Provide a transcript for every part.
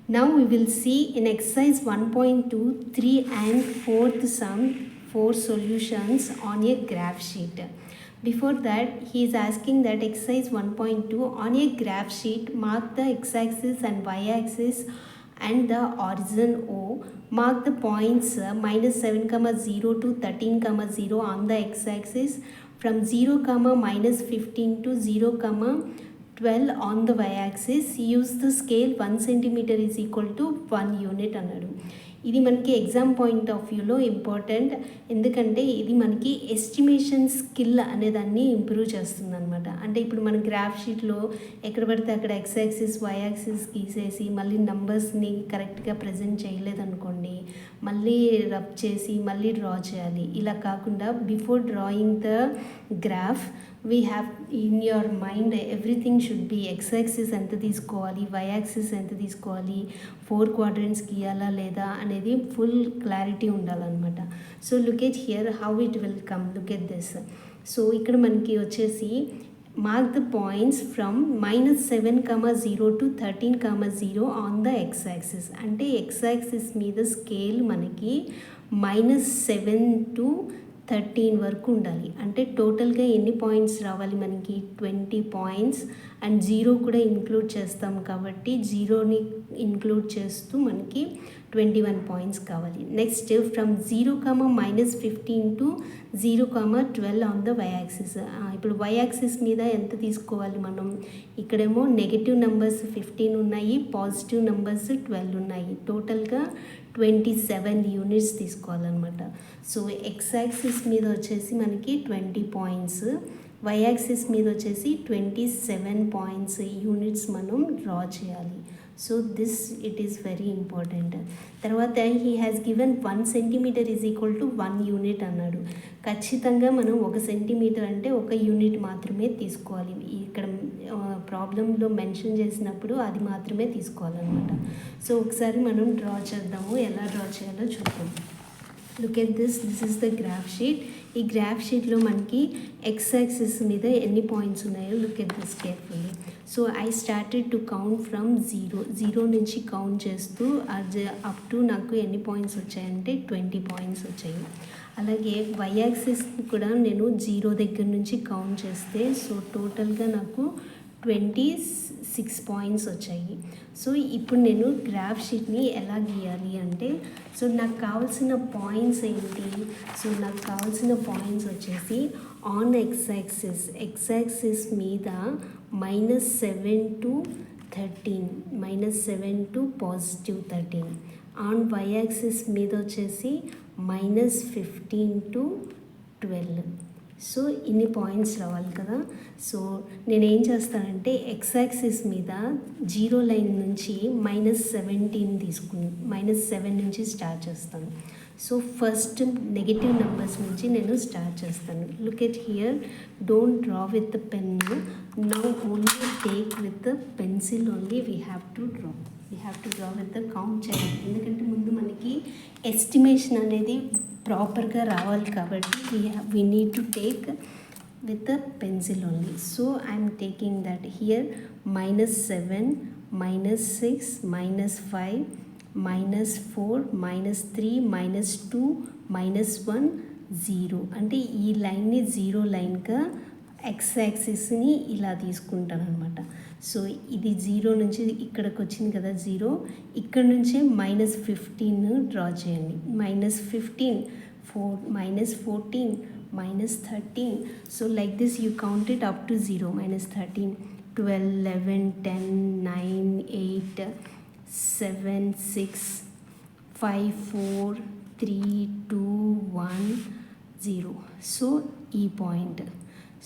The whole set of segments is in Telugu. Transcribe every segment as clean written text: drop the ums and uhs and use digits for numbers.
Now we will see in exercise 1.2, 3 and 4th sum 4 solutions on a graph sheet. Before that, he is asking that exercise 1.2 on a graph sheet, mark the x-axis and y-axis and the origin O. Mark the points minus 7, 0 to 13, 0 on the x-axis, from 0, minus 15 to 0, 12 on the y-axis. Use the scale 1 centimeter is equal to 1 unit అన్నాడు. ఇది మనకి ఎగ్జామ్ పాయింట్ ఆఫ్ వ్యూలో ఇంపార్టెంట్, ఎందుకంటే ఇది మనకి ఎస్టిమేషన్ స్కిల్ అనేదాన్ని ఇంప్రూవ్ చేస్తుంది అనమాట. అంటే ఇప్పుడు మన గ్రాఫ్ షీట్లో ఎక్కడ పడితే అక్కడ ఎక్స్ యాక్సిస్ వై యాక్సిస్ గీసేసి మళ్ళీ నంబర్స్ని కరెక్ట్గా ప్రజెంట్ చేయలేదనుకోండి, మళ్ళీ రబ్ చేసి మళ్ళీ డ్రా చేయాలి. ఇలా కాకుండా before drawing the graph we have in your mind everything should be X axis ఎంత తీసుకోవాలి, వై యాక్సిస్ ఎంత తీసుకోవాలి, 4 quadrants గీయాలా లేదా అనేది ఫుల్ క్లారిటీ ఉండాలన్నమాట. So look at here how it will come, look at this. So ఇక్కడ మనకి వచ్చేసి mark the points from -7, 0 to 13, 0 on the X axis. అంటే ఎక్స్ యాక్సిస్ మీద స్కేల్ మనకి -7 to 13 వరకు ఉండాలి. అంటే టోటల్గా ఎన్ని పాయింట్స్ రావాలి మనకి, 20 పాయింట్స్. అండ్ 0 కూడా ఇంక్లూడ్ చేస్తాం కాబట్టి 0ని ఇంక్లూడ్ చేస్తూ మనకి 21 పాయింట్స్ కావాలి. Next from 0, -15 to 0, 12 on the Y axis. ఇప్పుడు వై యాక్సిస్ మీద ఎంత తీసుకోవాలి మనం, ఇక్కడేమో నెగటివ్ నెంబర్స్ 15 ఉన్నాయి, పాజిటివ్ నెంబర్స్ 12 ఉన్నాయి. టోటల్గా 27 యూనిట్స్ తీసుకోవాలన్నమాట. సో ఎక్స్ యాక్సిస్ మీద వచ్చేసి మనకి 20 పాయింట్స్, వై యాక్సిస్ మీద వచ్చేసి 27 పాయింట్స్ యూనిట్స్ మనం డ్రా చేయాలి. So this it is very important. తర్వాత he has given 1 centimeter is equal to 1 unit అన్నాడు. ఖచ్చితంగా మనం 1 centimeter అంటే 1 యూనిట్ మాత్రమే తీసుకోవాలి. ఇక్కడ ప్రాబ్లంలో మెన్షన్ చేసినప్పుడు అది మాత్రమే తీసుకోవాలన్నమాట. సో ఒకసారి మనం డ్రా చేద్దాము, ఎలా డ్రా చేయాలో చూద్దాం. Look at this is the graph sheet. ఈ గ్రాఫ్ షీట్లో మనకి ఎక్స్ యాక్సిస్ మీద ఎన్ని పాయింట్స్ ఉన్నాయో look at this carefully. So I started to count from 0 నుంచి కౌంట్ చేస్తూ అది అప్ టు నాకు ఎన్ని పాయింట్స్ వచ్చాయంటే 20 పాయింట్స్ వచ్చాయి. అలాగే వై యాక్సిస్ కూడా నేను 0 దగ్గర నుంచి కౌంట్ చేస్తే సో టోటల్గా నాకు 26 పాయింట్స్ వచ్చాయి. సో ఇప్పుడు నేను గ్రాఫ్ షీట్ని ఎలా గీయాలి అంటే, సో నాకు కావాల్సిన పాయింట్స్ ఏంటి, సో నాకు కావాల్సిన పాయింట్స్ వచ్చేసి ఆన్ ఎక్స్ యాక్సిస్ మీద -7 to 13, -7 to +13. On why axis మీద వచ్చేసి -15 to 12. సో ఇన్ని పాయింట్స్ రావాలి కదా. సో నేనేం చేస్తానంటే ఎక్స్ యాక్సిస్ మీద 0 లైన్ నుంచి -17 తీసుకుని -7 నుంచి స్టార్ట్ చేస్తాను. సో ఫస్ట్ నెగటివ్ నెంబర్స్ నుంచి నేను స్టార్ట్ చేస్తాను. Look at here, don't draw with the pen, now only take with the pencil only we have to draw with the count చేయాలి. ఎందుకంటే ముందు మనకి ఎస్టిమేషన్ అనేది ప్రాపర్గా రావాలి కాబట్టి we need to take with the pencil only. So I'm taking that here -7, -6, -5, -4, -3, -2, -1, 0. అంటే ఈ లైన్ని 0 లైన్గా ఎక్స్ యాక్సిస్ని ఇలా తీసుకుంటాను అనమాట. సో ఇది 0 నుంచి ఇక్కడికి వచ్చింది కదా 0, ఇక్కడ నుంచే -15 డ్రా చేయండి. -15, -14, -13. So like this you count it up to 0, -13, 12, 11, 10, 9, 8, 7, 6, 5, 4, 3, 2, 1, 0. So ఈ పాయింట్,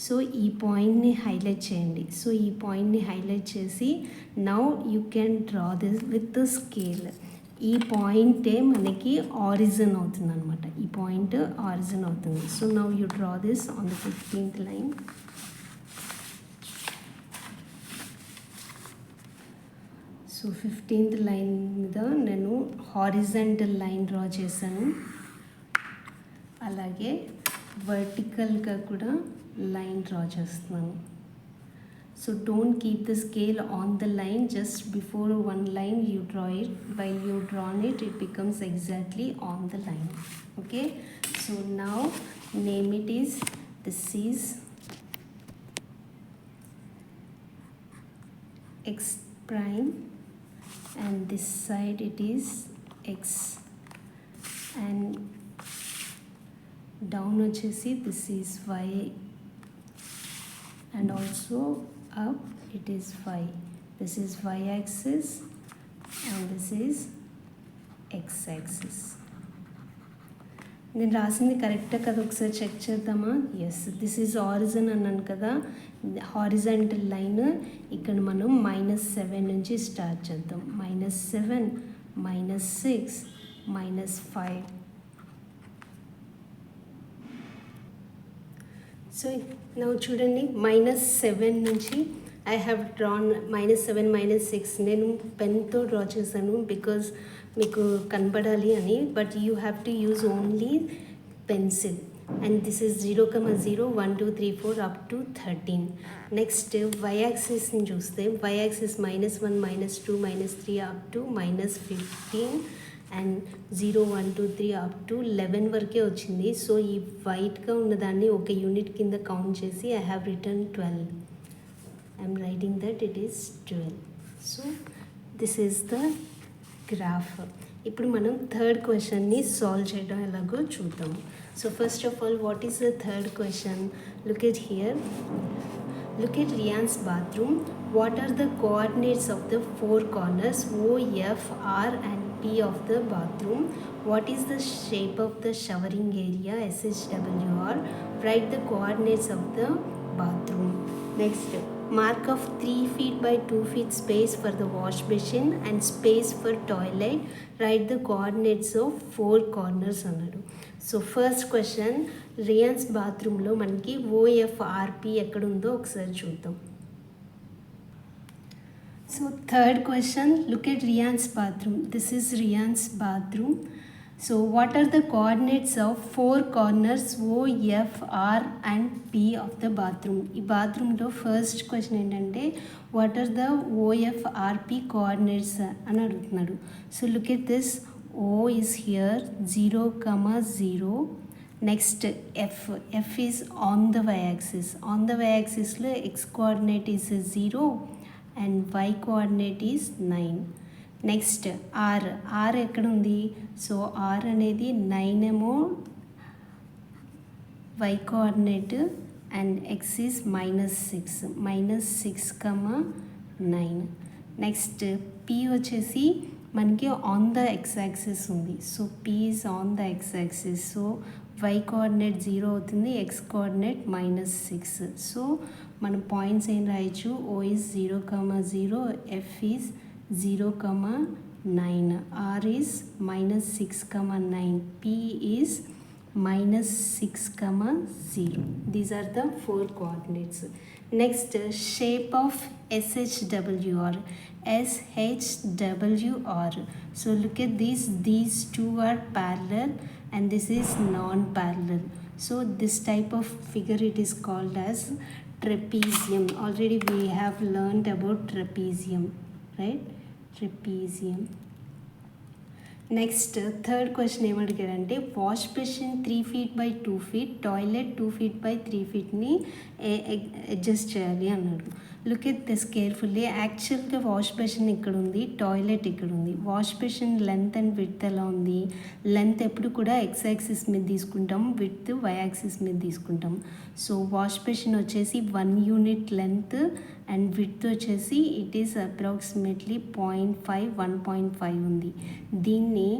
సో ఈ పాయింట్ని హైలైట్ చేయండి. సో ఈ పాయింట్ని హైలైట్ చేసి now you can draw this with the scale. ఈ పాయింటే మనకి ఆరిజిన్ అవుతుంది అనమాట. ఈ పాయింట్ ఆరిజిన్ అవుతుంది. So now you draw this on the 15th line. So 15th line మీద నేను హారిజంటల్ లైన్ డ్రా చేశాను. అలాగే వర్టికల్గా కూడా లైన్ డ్రా చేస్తున్నాను. So don't keep the scale on the line, just before one line you draw it. While you drawn it, it becomes exactly on the line. Okay, so now name it is, this is x prime, and this side it is x, and down వచ్చేసి this is y, and also up it is y. This is y axis and this is x axis. నేను రాసింది కరెక్టా కదా ఒకసారి చెక్ చేద్దామా? ఎస్, దిస్ ఈజ్ ఆరిజిన్ అన్నాను కదా, హారిజాంటల్ లైన్. ఇక్కడ మనం -7 నుంచి స్టార్ట్ చేద్దాం. -7, -6, -5. సో నా చూడండి, -7 నుంచి ఐ హ్యావ్ డ్రాన్ -7, -6. నేను పెన్తో డ్రా చేశాను బికాజ్ మీకు కనపడాలి అని, but you have to use only pencil. And this is 0, 0, 1, 2, 3, 4 up to 13. Next y యాక్సిస్ని చూస్తే y axis -1, -2, -3 up to -15, and 0, 1, 2, 3 up to 11 వరకే వచ్చింది. సో ఈ వైట్గా ఉన్నదాన్ని ఒక యూనిట్ కింద కౌంట్ చేసి I have return 12. I'm writing that it is 12. So this is the graph. ఇప్పుడు మనం థర్డ్ క్వశ్చన్ని సాల్వ్ చేయడం ఎలాగో చూద్దాం. So first of all, what is the third question? Look at here. Look at Riyan's bathroom. What are the coordinates of the four corners O, F, R and P of the bathroom? What is the shape of the showering area SHWR? Write the coordinates of the bathroom. Next, mark of 3 feet by 2 feet space for the wash basin and space for toilet. Write the coordinates of 4 corners అన్నాడు. సో ఫస్ట్ క్వశ్చన్, రియాన్స్ బాత్రూంలో మనకి OFRP ఎక్కడుందో ఒకసారి చూద్దాం. So third question, look at Ryan's bathroom. This is Ryan's bathroom. So what are the coordinates of 4 corners OFR and P of the bathroom? ఈ బాత్రూంలో ఫస్ట్ క్వశ్చన్ ఏంటంటే what are the OFRP coordinates అని అడుగుతున్నాడు. So look at this, O is here 0, 0. Next F is on the y-axis. On the y-axis లో x coordinate is 0 and y coordinate is 9. Next R ఎక్కడ ఉంది? సో R అనేది 9 ఏమో y coordinate and x is -6, -6, 9. Next P వచ్చేసి మనకి ఆన్ ద ఎక్స్ యాక్సిస్ ఉంది. So P is on the X axis. So y coordinate 0 అవుతుంది, x కోఆర్డినేట్ -6. సో మన పాయింట్స్ ఏం రాయొచ్చు? O is 0, 0, F is 0, 9, R is -6, 9, P is -6, 0. These are the 4 coordinates. Next, shape of SHWR. So look at these two are parallel and this is non-parallel. So this type of figure it is called as trapezium. Already we have learned about trapezium, right? Trapezium. Next third question ఏమడిగాడంటే wash basin 3 feet by 2 feet, toilet 2 feet by 3 feetని అడ్జస్ట్ చేయాలి అన్నాడు. Look at this carefully. యాక్చువల్గా వాష్ బేసిన్ ఇక్కడ ఉంది, టాయిలెట్ ఇక్కడ ఉంది. Wash basin length and width ఎలా ఉంది? లెంత్ ఎప్పుడు కూడా ఎక్స్ యాక్సిస్ మీద తీసుకుంటాం, విడ్త్ వై యాక్సిస్ మీద తీసుకుంటాం. సో వాష్ బేసిన్ వచ్చేసి 1 unit లెంత్ అండ్ విడ్త్ వచ్చేసి ఇట్ ఈస్ అప్రాక్సిమేట్లీ 0.5, 1.5 ఉంది. దీన్ని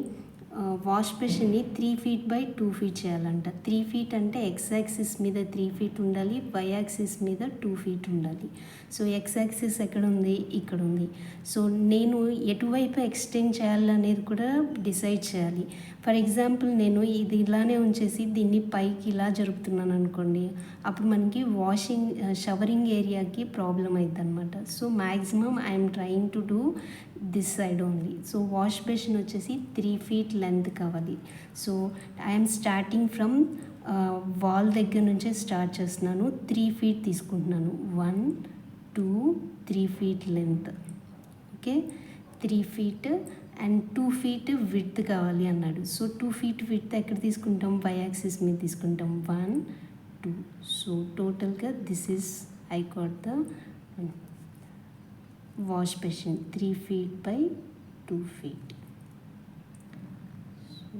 వాష్ బేసిన్ని 3 feet by 2 feet చేయాలంట. 3 feet అంటే ఎక్స్ యాక్సిస్ మీద 3 feet ఉండాలి, వై యాక్సిస్ మీద 2 feet ఉండాలి. సో ఎక్స్ యాక్సిస్ ఎక్కడ ఉంది? ఇక్కడ ఉంది. సో నేను ఎటువైపు ఎక్స్టెండ్ చేయాలనేది కూడా డిసైడ్ చేయాలి. ఫర్ ఎగ్జాంపుల్ నేను ఇది ఇలానే ఉంచేసి దీన్ని పైకి ఇలా జరుపుతున్నాను అనుకోండి, అప్పుడు మనకి షవరింగ్ ఏరియాకి ప్రాబ్లం అవుతుంది అనమాట. So maximum I'm trying to do this side only. So wash basin వచ్చేసి 3 feet లెంత్ కావాలి. So I'm starting from wall దగ్గర నుంచే స్టార్ట్ చేస్తున్నాను. 3 feet తీసుకుంటున్నాను. 1, to 3 feet length. Okay, 3 feet and 2 feet width కావాలి అన్నాడు. సో 2 feet విడ్త్ ఎక్కడ తీసుకుంటాం, వై యాక్సిస్ మీద తీసుకుంటాం. 1 2. సో టోటల్గా this is I got the wash basin 3 feet by 2 feet. So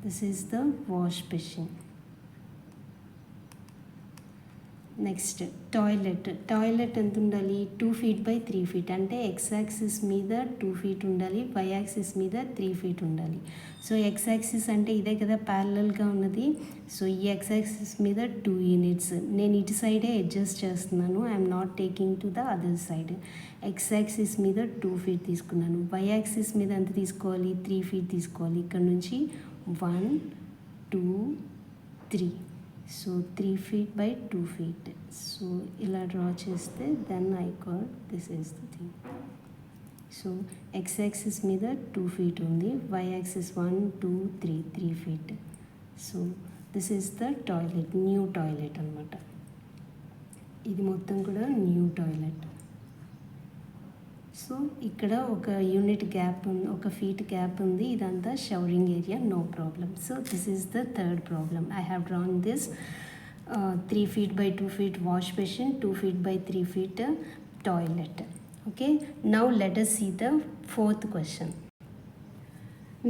this is the wash basin. Next toilet ఎంత ఉండాలి, 2 feet by 3 feet. అంటే ఎక్స్ యాక్సిస్ మీద 2 feet ఉండాలి, వై యాక్సిస్ మీద 3 feet ఉండాలి. సో ఎక్స్ యాక్సిస్ అంటే ఇదే కదా ప్యారలల్గా ఉన్నది. సో ఈ ఎక్స్ యాక్సిస్ మీద 2 units. నేను ఇటు సైడే అడ్జస్ట్ చేస్తున్నాను, I'm not taking to the other side. X axis మీద 2 feet తీసుకున్నాను, వై యాక్సిస్ మీద ఎంత తీసుకోవాలి, 3 feet తీసుకోవాలి. ఇక్కడ నుంచి 1 2 3. So 3 feet by 2 feet. So ఇలా డ్రా చేస్తే then I got this is the thing. So X axis మీద 2 feet ఉంది, Y axis 1 2 3 3 feet. So this is the toilet, new toilet అనమాట. ఇది మొత్తం కూడా న్యూ టాయిలెట్. సో ఇక్కడ ఒక యూనిట్ గ్యాప్ ఉంది, ఒక ఫీట్ గ్యాప్ ఉంది, ఇదంతా showering area, no problem. So this is the third problem. I have drawn this 3 feet by 2 feet wash basin, 2 feet by 3 feet toilet. Okay, now let us see the fourth question.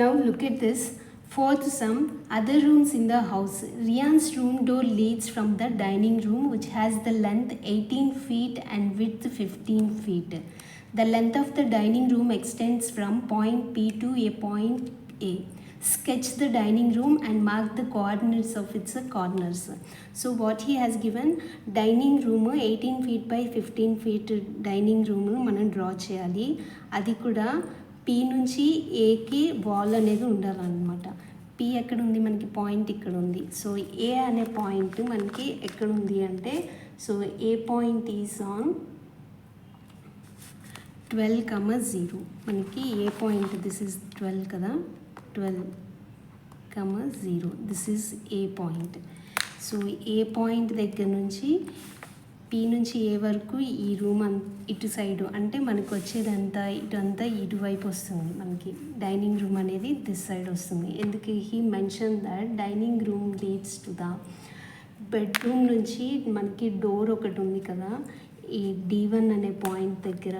Now look at this. Fourth sum, other rooms in the house. Rian's room door leads from the dining room, which has the length 18 feet and width 15 feet. The length of the dining room extends from point P to a point A. Sketch the dining room and mark the coordinates of its corners. So what he has given, dining room 18 feet by 15 feet dining room మనం డ్రా చేయాలి. అది కూడా P నుంచి Aకి వాల్ అనేది ఉండాలన్నమాట. P ఎక్కడ ఉంది మనకి, పాయింట్ ఇక్కడ ఉంది. సో A అనే పాయింట్ మనకి ఎక్కడ ఉంది అంటే, so A point is on 12,0. మనకి ఏ పాయింట్, దిస్ ఈజ్ 12 కదా, 12,0. This is a point. So A point దగ్గర నుంచి పీ నుంచి ఏ వరకు ఈ రూమ్ ఇటు సైడు, అంటే మనకు వచ్చేదంతా ఇటంతా ఇటువైపు వస్తుంది. మనకి డైనింగ్ రూమ్ అనేది దిస్ సైడ్ వస్తుంది. ఎందుకు he mention that dining room leads to the bedroom నుంచి మనకి డోర్ ఒకటి ఉంది కదా, ఈ D1 అనే పాయింట్ దగ్గర,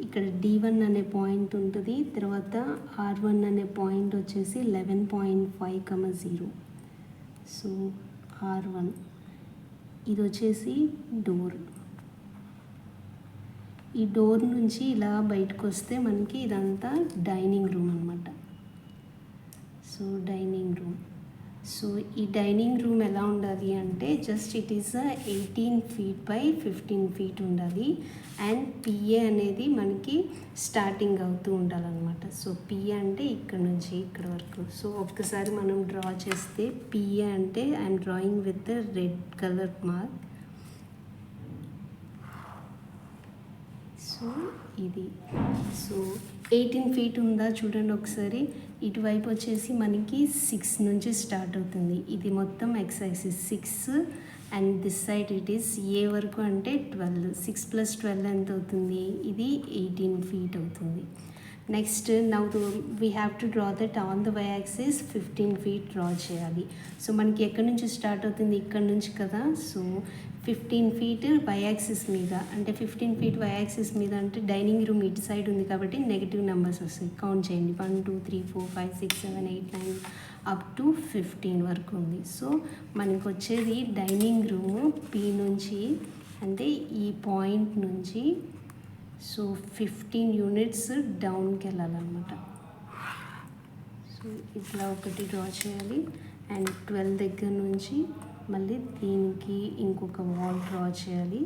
ఇక్కడ D1 అనే పాయింట్ ఉంటుంది. తర్వాత R1 అనే పాయింట్ వచ్చేసి 11.5,0. సో R1 ఇది వచ్చేసి డోర్. ఈ డోర్ నుంచి ఇలా బయటకు వస్తే మనకి ఇదంతా డైనింగ్ రూమ్ అనమాట. So dining room. సో ఈ డైనింగ్ రూమ్ ఎలా ఉండాలి అంటే, just it is 18 feet by 15 feet ఉండాలి. అండ్ పిఏ అనేది మనకి స్టార్టింగ్ అవుతూ ఉండాలన్నమాట. సో పిఏ అంటే ఇక్కడ నుంచి ఇక్కడ వరకు. సో ఒక్కసారి మనం డ్రా చేస్తే పిఏ అంటే I'm drawing with the red colour mark. So ఇది, సో 18 feet ఉందా చూడండి ఒకసారి. ఇటువైపు వచ్చేసి మనకి 6 నుంచి స్టార్ట్ అవుతుంది. ఇది మొత్తం X axis 6 and this side it is a వరకు అంటే 12. 6 + 12 ఎంత అవుతుంది, ఇది 18 feet అవుతుంది. Next now we have to draw that on the Y axis 15 feet draw చేయాలి. సో మనకి ఎక్కడి నుంచి స్టార్ట్ అవుతుంది, ఇక్కడ నుంచి కదా. సో 15 feet వై యాక్సిస్ మీద, అంటే 15 feet వై యాక్సిస్ మీద అంటే డైనింగ్ రూమ్ ఇటు సైడ్ ఉంది కాబట్టి నెగిటివ్ నెంబర్స్ వస్తాయి. కౌంట్ చేయండి, 1 2 3 4 5 6 7 8 9 అప్ టు 15 వరకు ఉంది. సో మనకు వచ్చేది డైనింగ్ రూము పి నుంచి, అంటే ఈ పాయింట్ నుంచి సో 15 units డౌన్కి వెళ్ళాలన్నమాట. సో ఇట్లా ఒకటి డ్రా చేయాలి. అండ్ 12 దగ్గర నుంచి మళ్ళీ దీనికి ఇంకొక వాల్ డ్రా చేయాలి.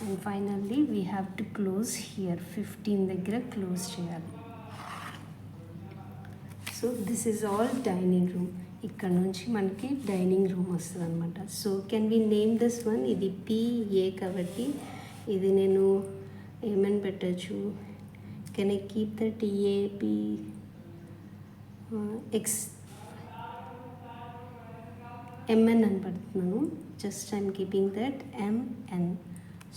And finally we have to close here, 15 దగ్గర క్లోజ్ చేయాలి. So this is all dining room. ఇక్కడ నుంచి మనకి డైనింగ్ రూమ్ వస్తుంది అనమాట. So can we name this one, ఇది పిఏ కాబట్టి ఇది నేను ఏమని పెట్టచ్చు, can I keep that AP X MN అని పెడుతున్నాను. Just I'm keeping that MN.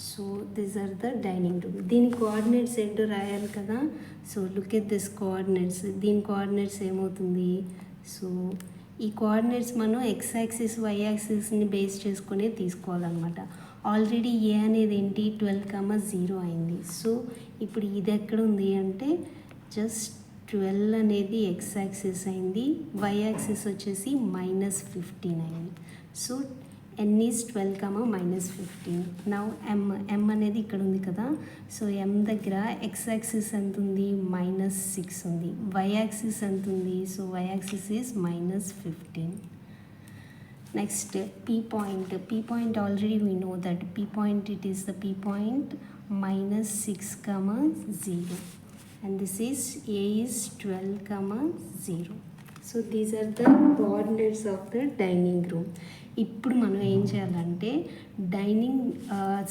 So these are the dining room. దీని కోఆర్డినేట్స్ ఏంటో రాయాలి కదా. So look at this coordinates. దీని కోఆర్డినేట్స్ ఏమవుతుంది? సో ఈ కోఆర్డినేట్స్ మనం ఎక్స్ యాక్సిస్ వై యాక్సిస్ని బేస్ చేసుకునే తీసుకోవాలన్నమాట. ఆల్రెడీ ఏ అనేది ఏంటి 12,0 అయింది. సో ఇప్పుడు ఇది ఎక్కడ ఉంది అంటే జస్ట్ 12 అనేది ఎక్స్ యాక్సిస్ అయింది, వై యాక్సిస్ వచ్చేసి -15 అయింది. So n is 12, -15. Now m అనేది ఇక్కడ ఉంది కదా. సో m దగ్గర ఎక్స్ యాక్సిస్ ఎంత ఉంది? -6 ఉంది. వై యాక్సిస్ ఎంత ఉంది? So Y axis is -15. Next p point already we know that p point it is the p point -6, 0. And this is a is 12, 0. So these are the coordinates of the dining room. ఇప్పుడు మనం ఏం చేయాలంటే డైనింగ్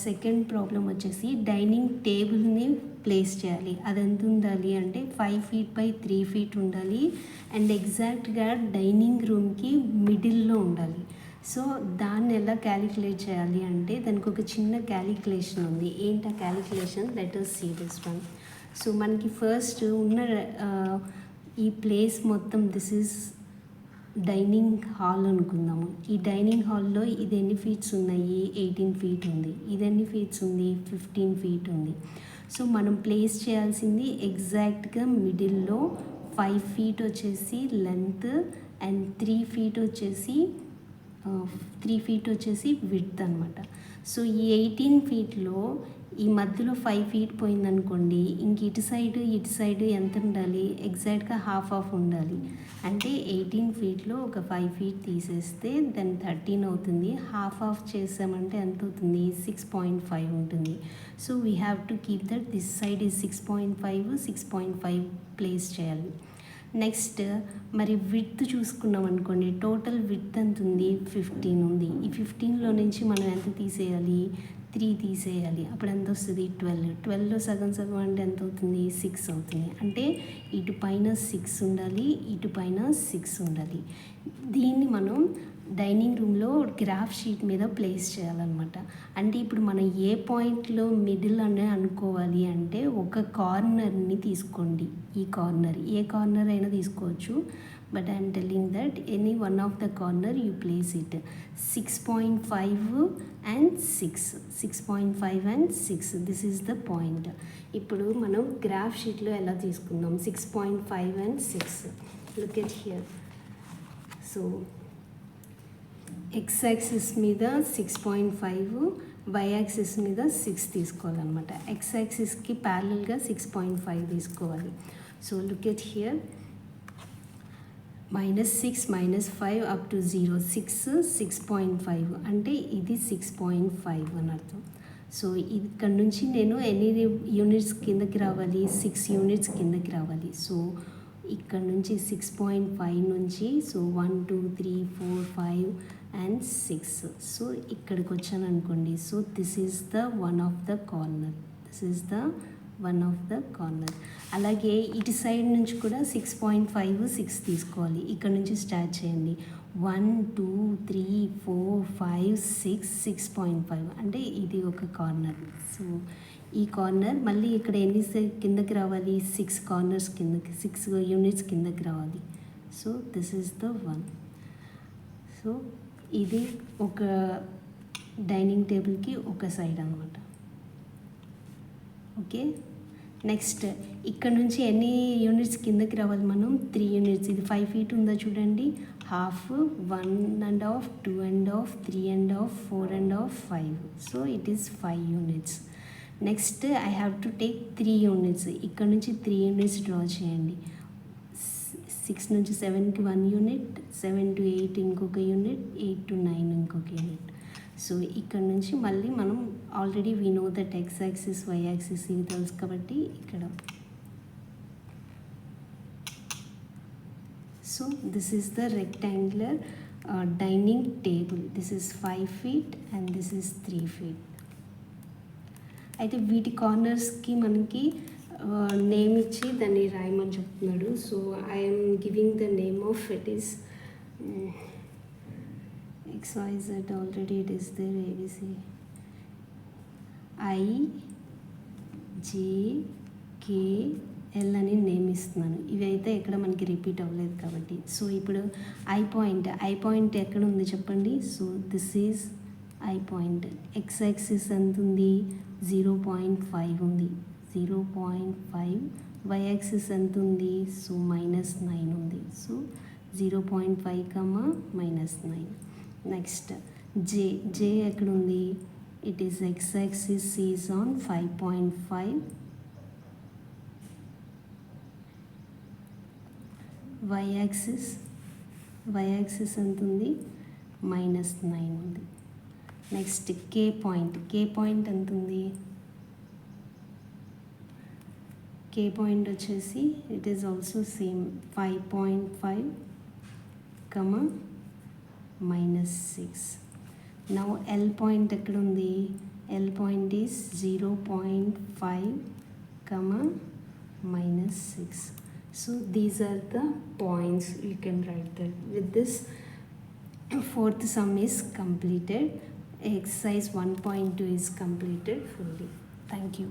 సెకండ్ ప్రాబ్లం వచ్చేసి డైనింగ్ టేబుల్ని ప్లేస్ చేయాలి. అది ఎంత ఉండాలి అంటే 5 feet by 3 feet ఉండాలి అండ్ ఎగ్జాక్ట్గా డైనింగ్ రూమ్కి మిడిల్లో ఉండాలి. సో దాన్ని ఎలా క్యాలిక్యులేట్ చేయాలి అంటే దానికి ఒక చిన్న క్యాలిక్యులేషన్ ఉంది. ఏంటి ఆ calculation? Let us see this one. So మనకి ఫస్ట్ ఉన్న ఈ ప్లేస్ మొత్తం దిస్ ఈజ్ డైనింగ్ హాల్ అనుకుందాము. ఈ డైనింగ్ హాల్లో ఇది ఎన్ని ఫీట్స్ ఉన్నాయి? 18 feet ఉంది. ఇది ఎన్ని ఫీట్స్ ఉంది? 15 feet ఉంది. సో మనం ప్లేస్ చేయాల్సింది ఎగ్జాక్ట్గా మిడిల్లో 5 feet వచ్చేసి లెంత్ అండ్ 3 feet వచ్చేసి విడ్త్ అనమాట. సో ఈ 18 feetలో ఈ మధ్యలో 5 feet పోయిందనుకోండి, ఇంక ఇటు సైడ్ ఎంత ఉండాలి? ఎగ్జాక్ట్గా హాఫ్ ఉండాలి. అంటే 18 feetలో ఒక 5 feet తీసేస్తే దాన్ని 13 అవుతుంది. హాఫ్ చేసామంటే ఎంత అవుతుంది? 6.5 ఉంటుంది. So we have to keep that this side is 6.5 place చేయాలి. నెక్స్ట్ మరి విడ్త్ చూసుకున్నాం అనుకోండి, టోటల్ విడ్త్ ఎంత ఉంది? 15 ఉంది. ఈ 15లో నుంచి మనం ఎంత తీసేయాలి? 3 తీసేయాలి. అప్పుడు ఎంత వస్తుంది? 12లో సగం అంటే ఎంత అవుతుంది? 6 అవుతుంది. అంటే ఇటు పైన 6 ఉండాలి, ఇటు పైన 6 ఉండాలి. దీన్ని మనం డైనింగ్ రూమ్లో గ్రాఫ్ షీట్ మీద ప్లేస్ చేయాలన్నమాట. అంటే ఇప్పుడు మనం ఏ పాయింట్లో మిడిల్ అనే అనుకోవాలి అంటే ఒక కార్నర్ని తీసుకోండి. ఈ కార్నర్ ఏ కార్నర్ అయినా తీసుకోవచ్చు, but I'm telling that any one of the corner you place it. 6.5 and 6 this is the point. ఇప్పుడు మనం గ్రాఫ్ షీట్లో ఎలా తీసుకుందాం? 6.5 and 6. Look at here. So X axis మీద 6.5, వై యాక్సిస్ మీద 6 తీసుకోవాలన్నమాట. ఎక్స్ యాక్సిస్కి ప్యారలల్గా 6.5 తీసుకోవాలి. So look at here, -6 -5 up to 0, 6.5 అంటే ఇది 6.5 అని అర్థం. సో ఇక్కడ నుంచి నేను ఎన్ని యూనిట్స్ కిందకి రావాలి? 6 units కిందకి రావాలి. సో ఇక్కడ నుంచి 6.5 నుంచి సో 1 2 3 4 5 and 6. సో ఇక్కడికి వచ్చాను అనుకోండి. So this is the one of the corner. అలాగే ఇటు సైడ్ నుంచి కూడా 6.5 6 తీసుకోవాలి. ఇక్కడ నుంచి స్టార్ట్ చేయండి. 1 2 3 4 5 6 6.5 అంటే ఇది ఒక కార్నర్. సో ఈ కార్నర్ మళ్ళీ ఇక్కడ ఎన్ని కిందకి రావాలి? 6 కార్నర్స్ కిందకి, 6 units కిందకి రావాలి. So this is the one. So ఇది ఒక డైనింగ్ టేబుల్కి ఒక సైడ్ అనమాట. ఓకే, నెక్స్ట్ ఇక్కడ నుంచి ఎన్ని యూనిట్స్ కిందకి రావాలి మనం? 3 units. ఇది 5 feet ఉందా చూడండి. Half, 1.5, 2.5, 3.5, 4.5, 5. So it is 5 units. Next I have to take 3 units. ఇక్కడ నుంచి 3 units డ్రా చేయండి. 6 నుంచి 7కి 1 unit, 7 to 8 ఇంకొక యూనిట్, 8 to 9 ఇంకొక యూనిట్. సో ఇక్కడ నుంచి మళ్ళీ మనం already we know that X axis Y axis ఇవి తెలుసు కాబట్టి ఇక్కడ. So this is the rectangular dining table. This is 5 feet and this is 3 feet. అయితే వీటి కార్నర్స్కి మనకి నేమ్ ఇచ్చి దాన్ని రాయమని చెప్తున్నాడు. So I'm giving the name of it is XYZ already it is there. ABC I J K L అని నేమ్ ఇస్తున్నాను. ఇవి అయితే ఎక్కడ మనకి రిపీట్ అవ్వలేదు కాబట్టి. సో ఇప్పుడు ఐ పాయింట్ ఎక్కడ ఉంది చెప్పండి. So this is I point. X axis ఎంత ఉంది, 0.5 ఉంది, 0.5. వై యాక్సిస్ ఎంత ఉంది, సో -9 ఉంది. సో 0.5, -9. నెక్స్ట్ జే ఎక్కడ ఉంది, it is X axis is on 5.5. Y axis ఎంత ఉంది, -9 ఉంది. నెక్స్ట్ కే పాయింట్ ఎంత ఉంది, కే పాయింట్ వచ్చేసి it is also same 5.5, -6. Now L point ఎక్కడ ఉంది, L point is 0.5, -6. So these are the points you can write that. With this, fourth sum is completed. Exercise 1.2 is completed fully. Thank you.